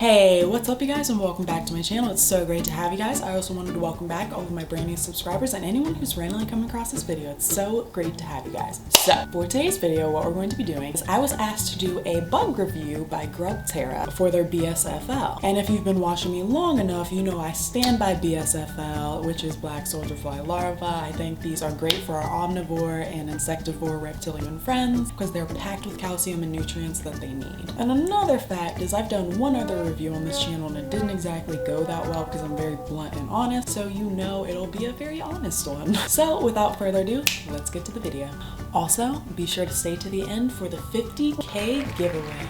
Hey, what's up you guys, and welcome back to my channel. It's so great to have you guys. I also wanted to welcome back all of my brand new subscribers and anyone who's randomly coming across this video. It's so great to have you guys. So for today's video, what we're going to be doing is I was asked to do a bug review by Grubterra for their BSFL. And if you've been watching me long enough, you know I stand by BSFL, which is black soldier fly larvae. I think these are great for our omnivore and insectivore reptilian friends because they're packed with calcium and nutrients that they need. And another fact is I've done one other review on this channel and it didn't exactly go that well because I'm very blunt and honest, so you know it'll be a very honest one. So without further ado, let's get to the video. Also, be sure to stay to the end for the 50K giveaway.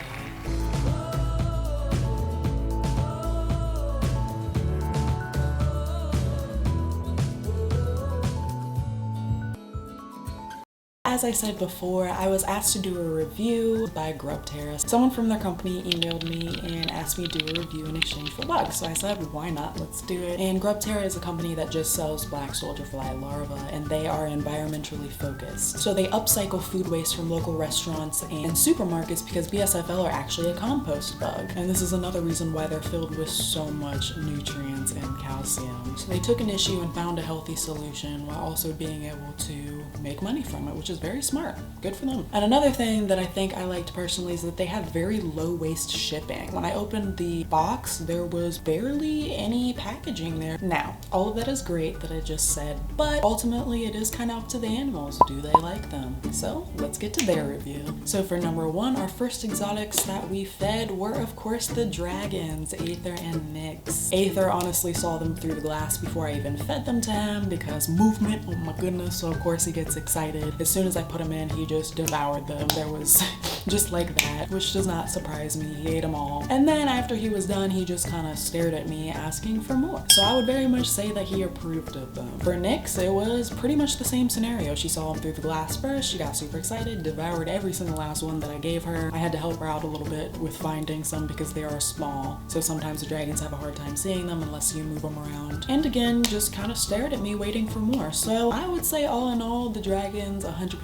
As I said before, I was asked to do a review by Grubterra. Someone from their company emailed me and asked me to do a review in exchange for bugs. So I said, why not? Let's do it. And Grubterra is a company that just sells black soldier fly larvae, and they are environmentally focused. So they upcycle food waste from local restaurants and supermarkets because BSFL are actually a compost bug. And this is another reason why they're filled with so much nutrients and calcium. So they took an issue and found a healthy solution while also being able to make money from it, which is very smart. Good for them. And another thing that I think I liked personally is that they had very low waste shipping. When I opened the box, there was barely any packaging there. Now, all of that is great that I just said, but ultimately it is kind of up to the animals. Do they like them? So let's get to their review. So for number one, our first exotics that we fed were of course the dragons, Aether and Nyx. Aether honestly saw them through the glass before I even fed them to him because movement, oh my goodness, so of course he gets excited. As soon as I put him in, he just devoured them. There was just like that, which does not surprise me. He ate them all. And then after he was done, he just kind of stared at me asking for more. So I would very much say that he approved of them. For Nyx, it was pretty much the same scenario. She saw him through the glass first, she got super excited, devoured every single last one that I gave her. I had to help her out a little bit with finding some because they are small. So sometimes the dragons have a hard time seeing them unless you move them around. And again, just kind of stared at me waiting for more. So I would say all in all, the dragons 100%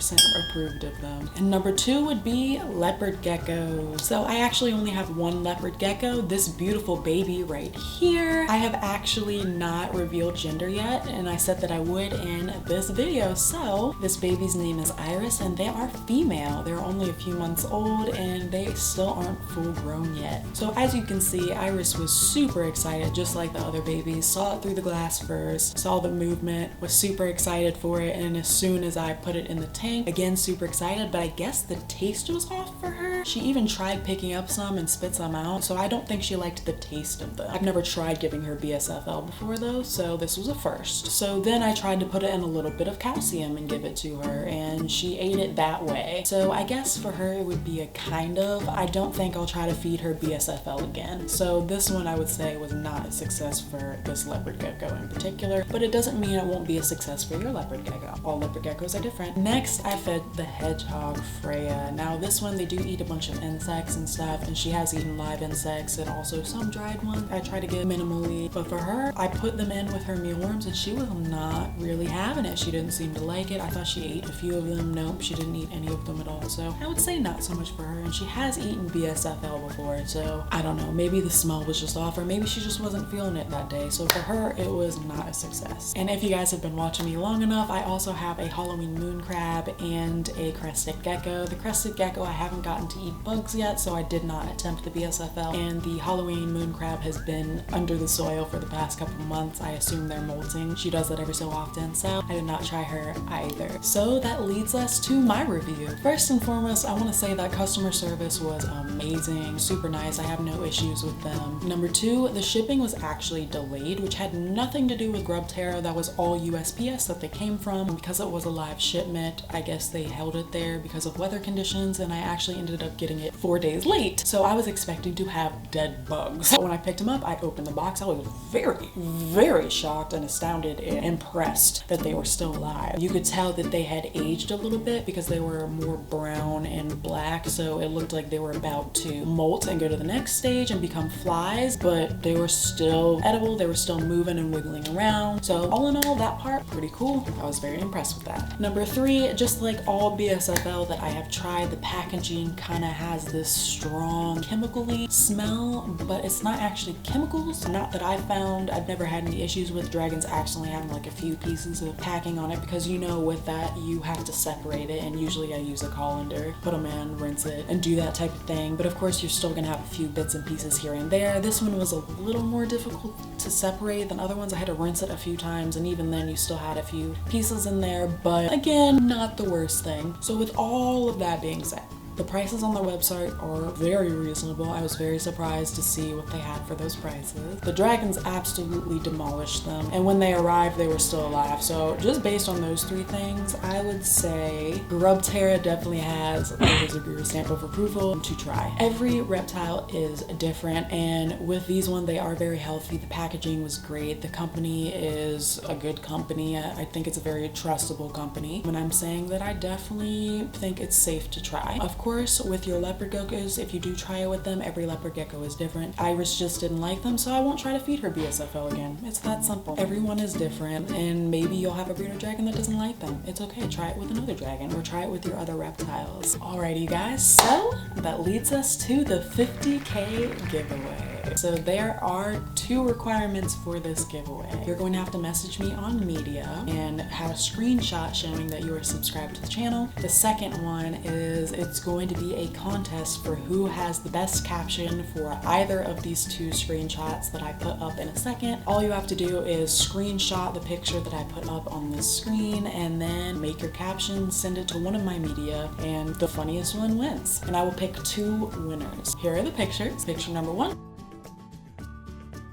approved of them. And number two would be leopard geckos. So I actually only have one leopard gecko, this beautiful baby right here. I have actually not revealed gender yet, and I said that I would in this video. So this baby's name is Iris, and they are female. They're only a few months old and they still aren't full grown yet. So as you can see, Iris was super excited, just like the other babies. Saw it through the glass first, saw the movement, was super excited for it, and as soon as I put it in the tank, again super excited, but I guess the taste was off for her. She even tried picking up some and spit some out, so I don't think she liked the taste of them. I've never tried giving her BSFL before though, so this was a first. So then I tried to put it in a little bit of calcium and give it to her, and she ate it that way. So I guess for her it would be a kind of. I don't think I'll try to feed her BSFL again. So this one I would say was not a success for this leopard gecko in particular, but it doesn't mean it won't be a success for your leopard gecko. All leopard geckos are different. Next, I fed the hedgehog Freya. Now this one, they do eat a bunch of insects and stuff, and she has eaten live insects and also some dried ones. I try to give minimally, but for her, I put them in with her mealworms and she was not really having it. She didn't seem to like it. I thought she ate a few of them. Nope, she didn't eat any of them at all. So I would say not so much for her, and she has eaten BSFL before, so I don't know, maybe the smell was just off, or maybe she just wasn't feeling it that day. So for her, it was not a success. And if you guys have been watching me long enough, I also have a Halloween moon crab and a crested gecko. The crested gecko I haven't gotten to eat bugs yet, so I did not attempt the BSFL, and the Halloween moon crab has been under the soil for the past couple months. I assume they're molting. She does that every so often, so I did not try her either. So that leads us to my review. First and foremost, I want to say that customer service was amazing, super nice. I have no issues with them. Number two, the shipping was actually delayed, which had nothing to do with Grubterra. That was all USPS that they came from. Because it was a live shipment, I guess they held it there because of weather conditions, and I actually ended up getting it 4 days late. So I was expecting to have dead bugs. When I picked them up, I opened the box. I was very shocked and astounded and impressed that they were still alive. You could tell that they had aged a little bit because they were more brown and black, so it looked like they were about to molt and go to the next stage and become flies, but they were still edible. They were still moving and wiggling around. So all in all, that part, pretty cool. I was very impressed with that. Number three, just Just like all BSFL that I have tried, the packaging kind of has this strong chemically smell, but it's not actually chemicals. Not that I found. I've never had any issues with Dragons actually having like a few pieces of packing on it, because you know with that you have to separate it, and usually I use a colander, put them in, rinse it, and do that type of thing. But of course you're still gonna have a few bits and pieces here and there. This one was a little more difficult to separate than other ones. I had to rinse it a few times, and even then you still had a few pieces in there, but again, not the worst thing. So with all of that being said, the prices on their website are very reasonable. I was very surprised to see what they had for those prices. The Dragons absolutely demolished them, and when they arrived, they were still alive. So just based on those three things, I would say Grubterra definitely has the Lizard Guru stamp of approval to try. Every reptile is different, and with these ones, they are very healthy. The packaging was great. The company is a good company. I think it's a very trustable company. When I'm saying that, I definitely think it's safe to try. Of course, with your leopard geckos, if you do try it with them, every leopard gecko is different. Iris just didn't like them, so I won't try to feed her BSFO again. It's that simple. Everyone is different, and maybe you'll have a breeder dragon that doesn't like them. It's okay. Try it with another dragon, or try it with your other reptiles. Alrighty guys, so that leads us to the 50K giveaway. So there are 2 requirements for this giveaway. You're going to have to message me on media and have a screenshot showing that you are subscribed to the channel. The second one is it's going to be a contest for who has the best caption for either of these 2 screenshots that I put up in a second. All you have to do is screenshot the picture that I put up on this screen, and then make your caption, send it to one of my media, and the funniest one wins. And I will pick 2 winners. Here are the pictures. Picture number 1.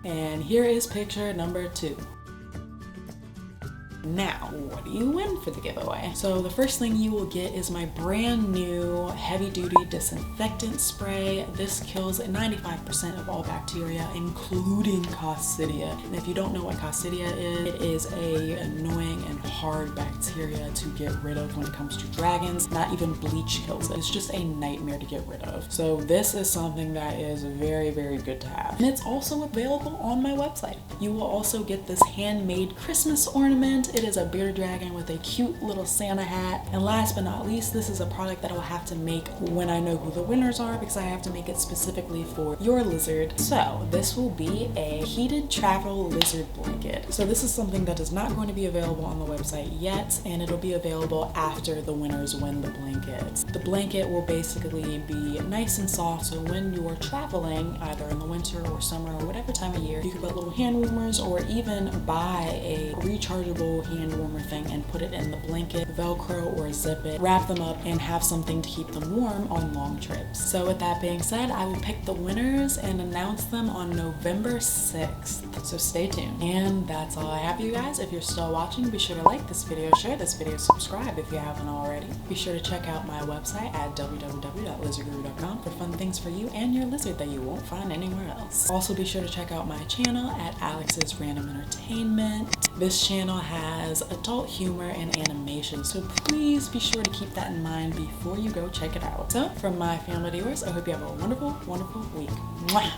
And here is picture number 2. Now, what do you win for the giveaway? So the first thing you will get is my brand new heavy duty disinfectant spray. This kills 95% of all bacteria, including Coccidia. And if you don't know what Coccidia is, it is a annoying and hard bacteria to get rid of when it comes to dragons. Not even bleach kills it. It's just a nightmare to get rid of. So this is something that is very, very good to have. And it's also available on my website. You will also get this handmade Christmas ornament. It is a bearded dragon with a cute little Santa hat. And last but not least, this is a product that I will have to make when I know who the winners are, because I have to make it specifically for your lizard. So this will be a heated travel lizard blanket. So this is something that is not going to be available on the website yet, and it'll be available after the winners win the blanket. The blanket will basically be nice and soft, so when you're traveling, either in the winter or summer or whatever time of year, you can put little hand warmers, or even buy a rechargeable hand warmer thing and put it in the blanket, Velcro or zip it, wrap them up, and have something to keep them warm on long trips. So with that being said, I will pick the winners and announce them on November 6th. So stay tuned. And that's all I have for you guys. If you're still watching, be sure to like this video, share this video, subscribe if you haven't already. Be sure to check out my website at www.lizardguru.com for fun things for you and your lizard that you won't find anywhere else. Also be sure to check out my channel at Alex's Random Entertainment. This channel has adult humor and animation, so please be sure to keep that in mind before you go check it out. So from my family to yours, I hope you have a wonderful, wonderful week. Mwah!